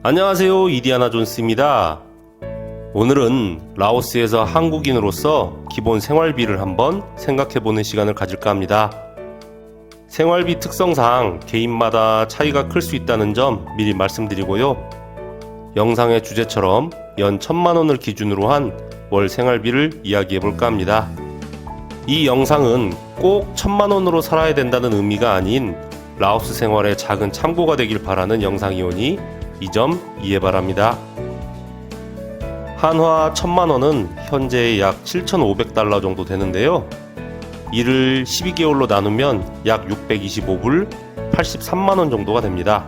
안녕하세요, 이디아나 존스입니다. 오늘은 라오스에서 한국인으로서 기본 생활비를 한번 생각해보는 시간을 가질까 합니다. 생활비 특성상 개인마다 차이가 클 수 있다는 점 미리 말씀드리고요. 영상의 주제처럼 연 1,000만원을 기준으로 한 월 생활비를 이야기해볼까 합니다. 이 영상은 꼭 1,000만원으로 살아야 된다는 의미가 아닌 라오스 생활의 작은 참고가 되길 바라는 영상이오니 이 점 이해 바랍니다. 한화 1,000만원은 현재 약 7,500달러 정도 되는데요. 이를 12개월로 나누면 약 625불 83만원 정도가 됩니다.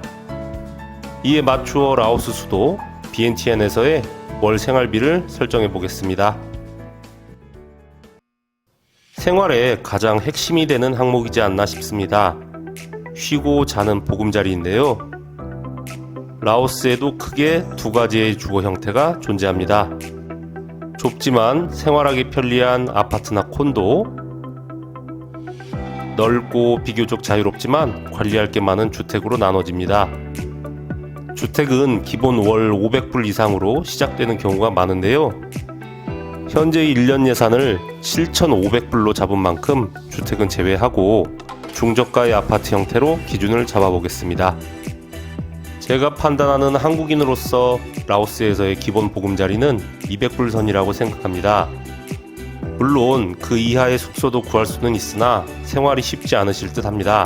이에 맞추어 라오스 수도 비엔티엔에서의 월 생활비를 설정해 보겠습니다. 생활의 가장 핵심이 되는 항목이지 않나 싶습니다. 쉬고 자는 보금자리인데요. 라오스에도 크게 두 가지의 주거 형태가 존재합니다. 좁지만 생활하기 편리한 아파트나 콘도, 넓고 비교적 자유롭지만 관리할 게 많은 주택으로 나눠집니다. 주택은 기본 월 500불 이상으로 시작되는 경우가 많은데요. 현재 1년 예산을 7,500불로 잡은 만큼 주택은 제외하고 중저가의 아파트 형태로 기준을 잡아보겠습니다. 제가 판단하는 한국인으로서 라오스에서의 기본 보금자리는 200불 선이라고 생각합니다. 물론 그 이하의 숙소도 구할 수는 있으나 생활이 쉽지 않으실 듯 합니다.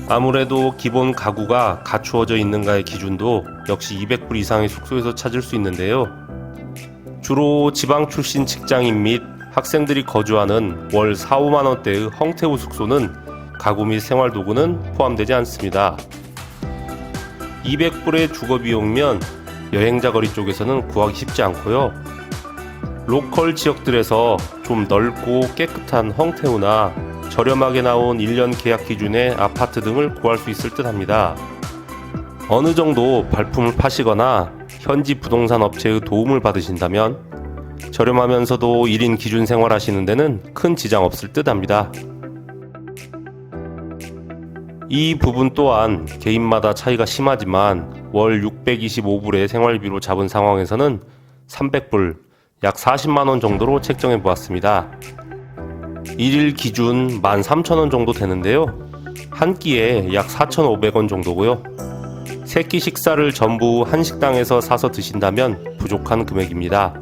아무래도 기본 가구가 갖추어져 있는가의 기준도 역시 200불 이상의 숙소에서 찾을 수 있는데요. 주로 지방 출신 직장인 및 학생들이 거주하는 월 4, 5만원대의 헝테우 숙소는 가구 및 생활도구는 포함되지 않습니다. 200불의 주거비용이면 여행자 거리 쪽에서는 구하기 쉽지 않고요. 로컬 지역들에서 좀 넓고 깨끗한 헝테우나 저렴하게 나온 1년 계약 기준의 아파트 등을 구할 수 있을 듯 합니다. 어느 정도 발품을 파시거나 현지 부동산 업체의 도움을 받으신다면 저렴하면서도 1인 기준 생활하시는 데는 큰 지장 없을 듯 합니다. 이 부분 또한 개인마다 차이가 심하지만 월 625불의 생활비로 잡은 상황에서는 300불, 약 40만원 정도로 책정해 보았습니다. 1일 기준 13,000원 정도 되는데요. 한 끼에 약 4,500원 정도고요. 3끼 식사를 전부 한식당에서 사서 드신다면 부족한 금액입니다.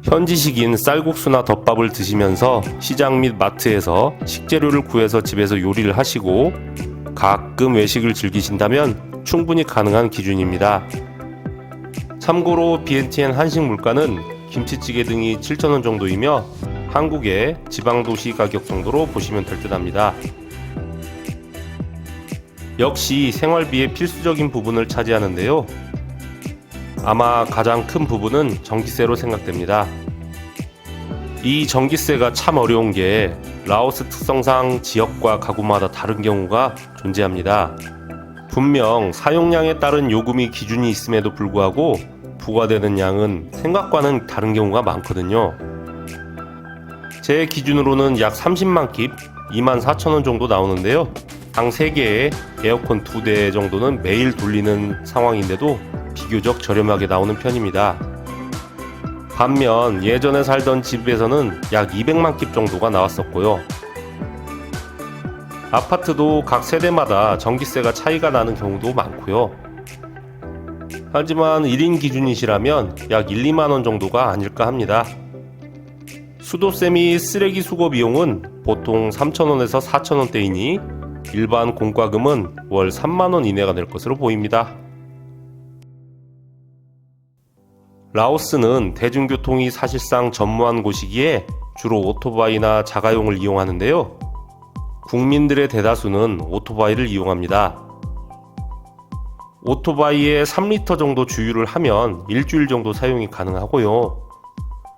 현지식인 쌀국수나 덮밥을 드시면서 시장 및 마트에서 식재료를 구해서 집에서 요리를 하시고 가끔 외식을 즐기신다면 충분히 가능한 기준입니다. 참고로 비엔티엔 한식 물가는 김치찌개 등이 7,000원 정도이며 한국의 지방도시 가격 정도로 보시면 될 듯 합니다. 역시 생활비의 필수적인 부분을 차지하는데요. 아마 가장 큰 부분은 전기세로 생각됩니다. 이 전기세가 참 어려운 게 라오스 특성상 지역과 가구마다 다른 경우가 존재합니다. 분명 사용량에 따른 요금이 기준이 있음에도 불구하고 부과되는 양은 생각과는 다른 경우가 많거든요. 제 기준으로는 약 30만 킵, 24,000원 정도 나오는데요. 방 3개에 에어컨 2대 정도는 매일 돌리는 상황인데도 비교적 저렴하게 나오는 편입니다. 반면 예전에 살던 집에서는 약 200만 킵 정도가 나왔었고요. 아파트도 각 세대마다 전기세가 차이가 나는 경우도 많고요. 하지만 1인 기준이시라면 약 1, 2만원 정도가 아닐까 합니다. 수도세 및 쓰레기 수거 비용은 보통 3,000원에서 4,000원대이니 일반 공과금은 월 3만원 이내가 될 것으로 보입니다. 라오스는 대중교통이 사실상 전무한 곳이기에 주로 오토바이나 자가용을 이용하는데요. 국민들의 대다수는 오토바이를 이용합니다. 오토바이에 3리터 정도 주유를 하면 일주일 정도 사용이 가능하고요.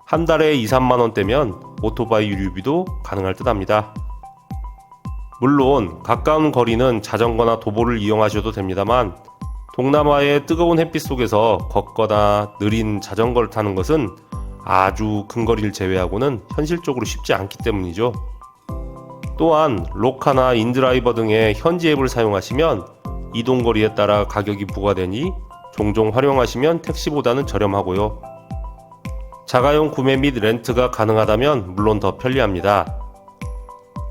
한 달에 2, 3만원대면 오토바이 유류비도 가능할 듯 합니다. 물론 가까운 거리는 자전거나 도보를 이용하셔도 됩니다만 동남아의 뜨거운 햇빛 속에서 걷거나 느린 자전거를 타는 것은 아주 근거리를 제외하고는 현실적으로 쉽지 않기 때문이죠. 또한 로카나 인드라이버 등의 현지 앱을 사용하시면 이동거리에 따라 가격이 부과되니 종종 활용하시면 택시보다는 저렴하고요. 자가용 구매 및 렌트가 가능하다면 물론 더 편리합니다.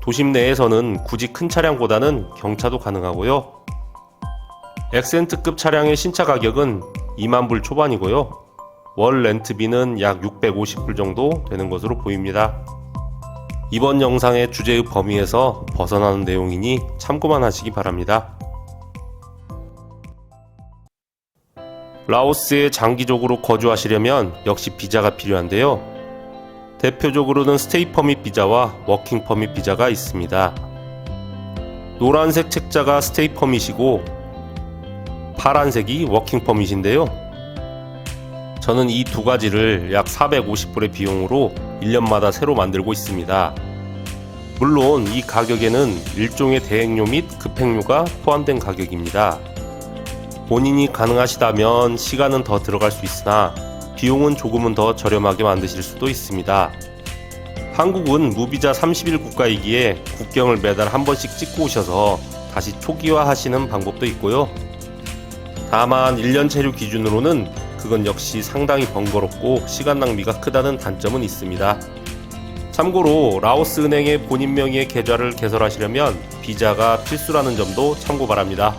도심 내에서는 굳이 큰 차량보다는 경차도 가능하고요. 엑센트급 차량의 신차 가격은 2만 불 초반이고요. 월 렌트비는 약 650불 정도 되는 것으로 보입니다. 이번 영상의 주제의 범위에서 벗어나는 내용이니 참고만 하시기 바랍니다. 라오스에 장기적으로 거주하시려면 역시 비자가 필요한데요. 대표적으로는 스테이 퍼밋 비자와 워킹 퍼밋 비자가 있습니다. 노란색 책자가 스테이 퍼밋이고 파란색이 워킹 퍼밋인데요. 저는 이 두 가지를 약 450불의 비용으로 1년마다 새로 만들고 있습니다. 물론 이 가격에는 일종의 대행료 및 급행료가 포함된 가격입니다. 본인이 가능하시다면 시간은 더 들어갈 수 있으나 비용은 조금은 더 저렴하게 만드실 수도 있습니다. 한국은 무비자 30일 국가이기에 국경을 매달 한 번씩 찍고 오셔서 다시 초기화 하시는 방법도 있고요. 다만 1년 체류 기준으로는 그건 역시 상당히 번거롭고 시간 낭비가 크다는 단점은 있습니다. 참고로 라오스 은행의 본인 명의의 계좌를 개설하시려면 비자가 필수라는 점도 참고 바랍니다.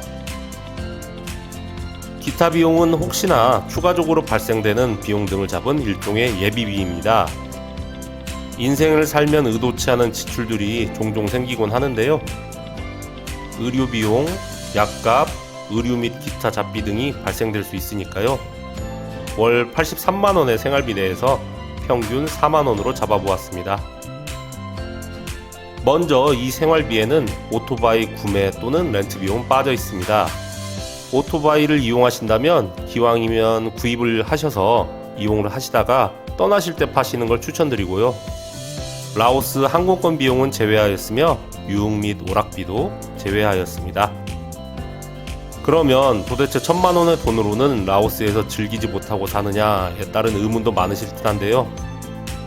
기타 비용은 혹시나 추가적으로 발생되는 비용 등을 잡은 일종의 예비비입니다. 인생을 살면 의도치 않은 지출들이 종종 생기곤 하는데요. 의료비용, 약값, 의류 및 기타 잡비 등이 발생될 수 있으니까요. 월 83만원의 생활비 내에서 평균 4만원으로 잡아보았습니다. 먼저 이 생활비에는 오토바이 구매 또는 렌트 비용 빠져 있습니다. 오토바이를 이용하신다면 기왕이면 구입을 하셔서 이용을 하시다가 떠나실 때 파시는 걸 추천드리고요. 라오스 항공권 비용은 제외하였으며 유흥 및 오락비도 제외하였습니다. 그러면 도대체 1000만원의 돈으로는 라오스에서 즐기지 못하고 사느냐에 따른 의문도 많으실 듯한데요.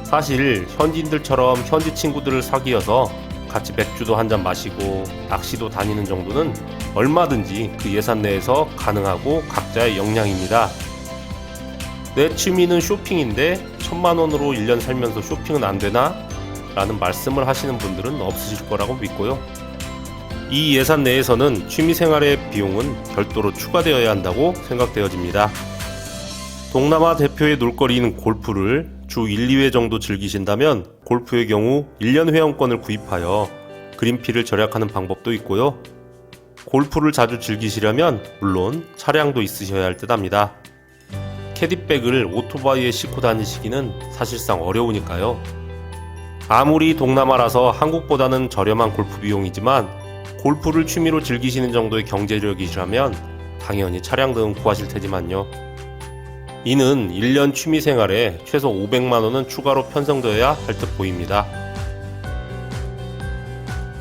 사실 현지인들처럼 현지 친구들을 사귀어서 같이 맥주도 한잔 마시고 낚시도 다니는 정도는 얼마든지 그 예산 내에서 가능하고 각자의 역량입니다. 내 취미는 쇼핑인데 1000만원으로 1년 살면서 쇼핑은 안 되나? 라는 말씀을 하시는 분들은 없으실 거라고 믿고요. 이 예산 내에서는 취미생활의 비용은 별도로 추가되어야 한다고 생각되어집니다. 동남아 대표의 놀거리인 골프를 주 1, 2회 정도 즐기신다면 골프의 경우 1년 회원권을 구입하여 그린피를 절약하는 방법도 있고요. 골프를 자주 즐기시려면 물론 차량도 있으셔야 할 듯 합니다. 캐디백을 오토바이에 싣고 다니시기는 사실상 어려우니까요. 아무리 동남아라서 한국보다는 저렴한 골프 비용이지만 골프를 취미로 즐기시는 정도의 경제력이시라면 당연히 차량 등 구하실 테지만요. 이는 1년 취미생활에 최소 500만원은 추가로 편성되어야 할 듯 보입니다.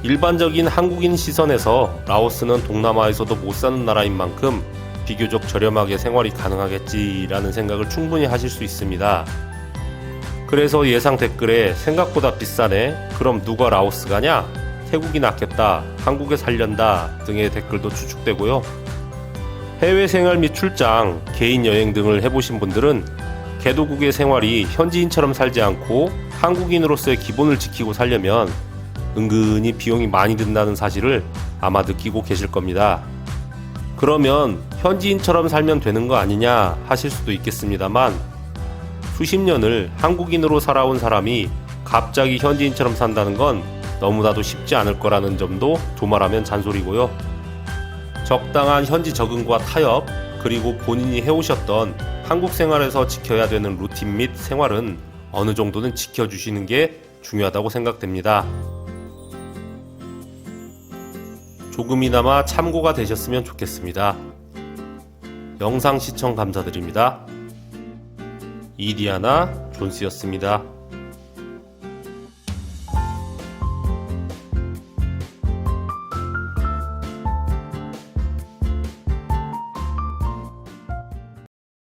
일반적인 한국인 시선에서 라오스는 동남아에서도 못 사는 나라인 만큼 비교적 저렴하게 생활이 가능하겠지라는 생각을 충분히 하실 수 있습니다. 그래서 예상 댓글에 생각보다 비싸네? 그럼 누가 라오스 가냐? 태국이 낫겠다, 한국에 살련다 등의 댓글도 추측되고요. 해외 생활 및 출장, 개인 여행 등을 해보신 분들은 개도국의 생활이 현지인처럼 살지 않고 한국인으로서의 기본을 지키고 살려면 은근히 비용이 많이 든다는 사실을 아마 느끼고 계실 겁니다. 그러면 현지인처럼 살면 되는 거 아니냐 하실 수도 있겠습니다만 수십 년을 한국인으로 살아온 사람이 갑자기 현지인처럼 산다는 건 너무나도 쉽지 않을 거라는 점도 도말하면 잔소리고요. 적당한 현지 적응과 타협, 그리고 본인이 해오셨던 한국 생활에서 지켜야 되는 루틴 및 생활은 어느 정도는 지켜주시는 게 중요하다고 생각됩니다. 조금이나마 참고가 되셨으면 좋겠습니다. 영상 시청 감사드립니다. 이디아나 존스였습니다.